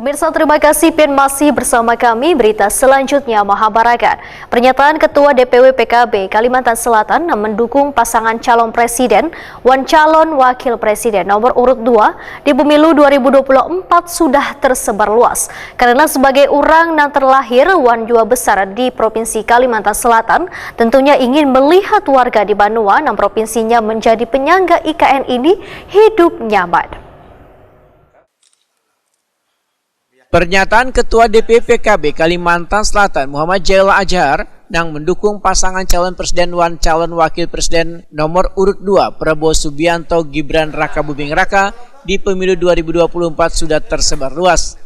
Pemirsa, terima kasih Pin masih bersama kami. Berita selanjutnya Mahabarakat. Pernyataan Ketua DPW PKB Kalimantan Selatan mendukung pasangan calon presiden wan calon wakil presiden nomor urut 2 di pemilu 2024 sudah tersebar luas. Karena sebagai orang yang terlahir wan dua besar di Provinsi Kalimantan Selatan, tentunya ingin melihat warga di Banua yang provinsinya menjadi penyangga IKN ini hidup nyaman. Pernyataan Ketua DPW PKB Kalimantan Selatan Muhammad Jail Azhar yang mendukung pasangan calon presiden wan calon wakil presiden nomor urut 2 Prabowo Subianto Gibran Raka Buming Raka di pemilu 2024 sudah tersebar luas.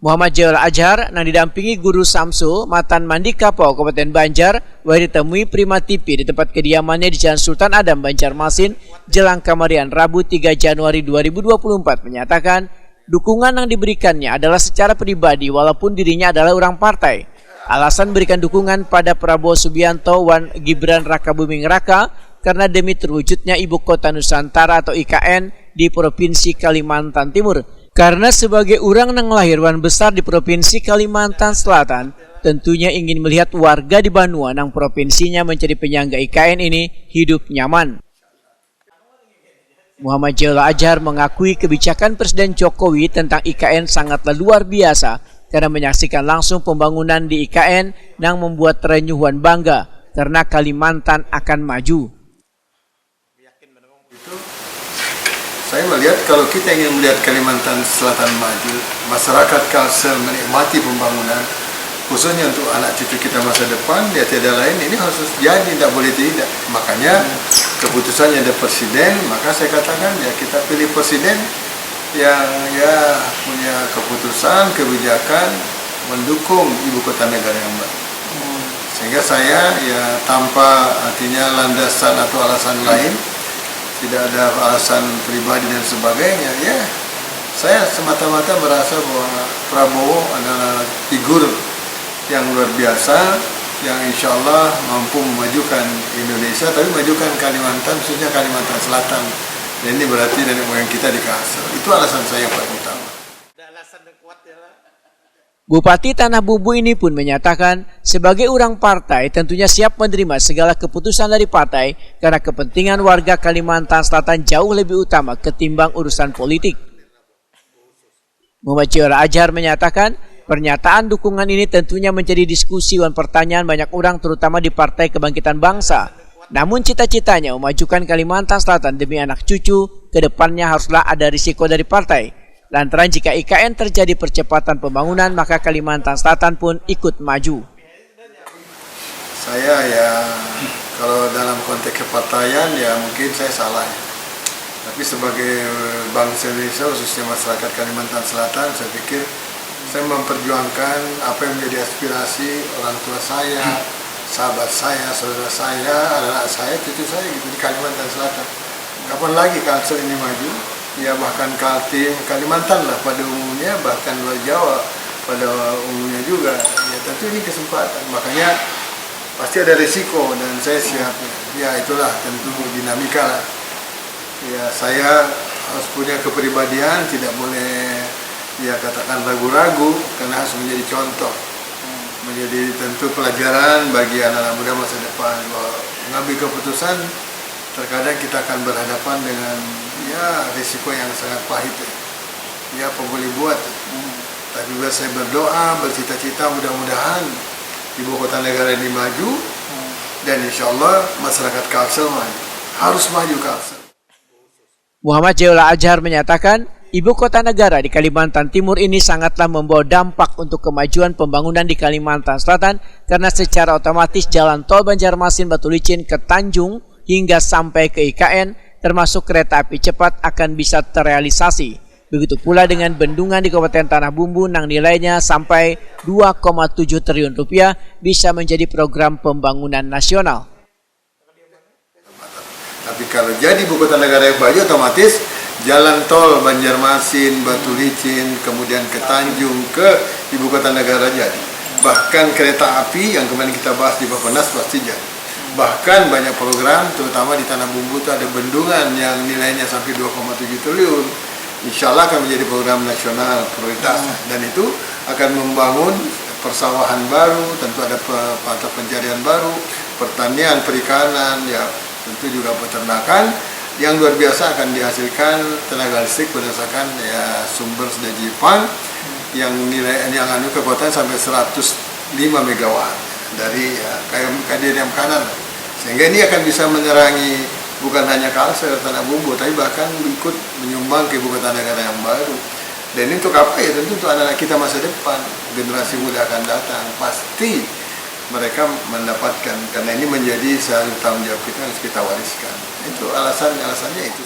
Muhammad Jail Azhar yang didampingi Guru Samsu Matan Mandi Kapau Kabupaten Banjar ditemui Prima TV di tempat kediamannya di Jalan Sultan Adam Banjarmasin, Jelang Kamarian, Rabu 3 Januari 2024 menyatakan dukungan yang diberikannya adalah secara pribadi walaupun dirinya adalah orang partai. Alasan berikan dukungan pada Prabowo Subianto wan Gibran Raka Buming Raka karena demi terwujudnya Ibu Kota Nusantara atau IKN di Provinsi Kalimantan Timur. Karena sebagai orang yang lahir wan besar di Provinsi Kalimantan Selatan, tentunya ingin melihat warga di Banua yang provinsinya menjadi penyangga IKN ini hidup nyaman. Muhammad Jail Azhar mengakui kebijakan Presiden Jokowi tentang IKN sangatlah luar biasa karena menyaksikan langsung pembangunan di IKN yang membuat terenyuhan bangga karena Kalimantan akan maju. Saya melihat kalau kita ingin melihat Kalimantan Selatan maju, masyarakat Kalsel menikmati pembangunan, khususnya untuk anak cucu kita masa depan, dia tiada lain, ini harus jadi, tidak boleh tidak. Makanya keputusannya ada presiden, maka saya katakan ya kita pilih presiden yang punya keputusan, kebijakan, mendukung ibu kota negara yang baru. Sehingga saya ya tanpa artinya landasan atau alasan lain, tidak ada alasan pribadi dan sebagainya, ya saya semata-mata merasa bahwa Prabowo adalah figur yang luar biasa, yang insya Allah mampu memajukan Indonesia, tapi memajukan Kalimantan, khususnya Kalimantan Selatan. Dan ini berarti nenek moyang kita di Kalsel. Itu alasan saya yang paling utama. Bupati Tanah Bumbu ini pun menyatakan sebagai orang partai tentunya siap menerima segala keputusan dari partai karena kepentingan warga Kalimantan Selatan jauh lebih utama ketimbang urusan politik. Muhammad Jail Azhar menyatakan pernyataan dukungan ini tentunya menjadi diskusi dan pertanyaan banyak orang terutama di Partai Kebangkitan Bangsa. Namun cita-citanya memajukan Kalimantan Selatan demi anak cucu, kedepannya haruslah ada risiko dari partai. Lantaran jika IKN terjadi percepatan pembangunan maka Kalimantan Selatan pun ikut maju. Saya ya kalau dalam konteks kepartaian ya mungkin saya salah. Tapi sebagai bangsa Indonesia khususnya masyarakat Kalimantan Selatan saya pikir saya memperjuangkan apa yang menjadi aspirasi orang tua saya, sahabat saya, saudara saya, anak saya, cucu saya gitu di Kalimantan Selatan. Kapan lagi Kalsel ini maju? Ya bahkan Kaltim, Kalimantan lah pada umumnya, bahkan luar Jawa pada umumnya juga. Ya tentu ini kesempatan, makanya pasti ada risiko dan saya siap. Ya itulah tentu dinamika lah. Ya saya harus punya kepribadian, tidak boleh ya katakan ragu-ragu karena harus menjadi contoh, menjadi tentu pelajaran bagi anak-anak muda masa depan bahwa mengambil keputusan terkadang kita akan berhadapan dengan ya risiko yang sangat pahit ya apa boleh buat tapi saya berdoa bercita-cita mudah-mudahan ibu kota negara ini maju dan insya Allah masyarakat Kalsel maju, harus maju Kalsel. Muhammad Jail Azhar menyatakan Ibu kota negara di Kalimantan Timur ini sangatlah membawa dampak untuk kemajuan pembangunan di Kalimantan Selatan karena secara otomatis jalan tol Banjarmasin Batu Licin ke Tanjung hingga sampai ke IKN termasuk kereta api cepat akan bisa terrealisasi. Begitu pula dengan bendungan di Kabupaten Tanah Bumbu yang nilainya sampai 2,7 triliun rupiah bisa menjadi program pembangunan nasional. Tapi kalau jadi ibu kota negara yang maju otomatis jalan tol Banjarmasin, Batu Licin, kemudian ke Tanjung, ke ibu kota negara jadi. Bahkan kereta api yang kemarin kita bahas di Bappenas pasti jadi. Bahkan banyak program, terutama di Tanah Bumbu itu ada bendungan yang nilainya sampai 2,7 triliun. insya Allah akan menjadi program nasional prioritas dan itu akan membangun persawahan baru, tentu ada mata pencarian baru, pertanian, perikanan, ya tentu juga peternakan yang luar biasa akan dihasilkan tenaga listrik berdasarkan ya sumber energi Jepang yang nilai yang kekuatan sampai 105 megawatt dari KDM kanan, sehingga ini akan bisa menerangi bukan hanya Kalsel, Tanah Bumbu, tapi bahkan ikut menyumbang ke ibu kota negara yang baru. Dan ini untuk apa ya? Tentu untuk anak-anak kita masa depan, generasi muda akan datang, pasti mereka mendapatkan, karena ini menjadi satu tanggung jawab kita yang harus kita wariskan. Itu alasannya itu.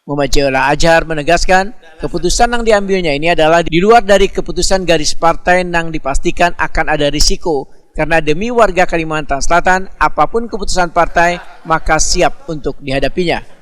Muhammad Jaila Azhar menegaskan, keputusan yang diambilnya ini adalah di luar dari keputusan garis partai yang dipastikan akan ada risiko. Karena demi warga Kalimantan Selatan, apapun keputusan partai, maka siap untuk dihadapinya.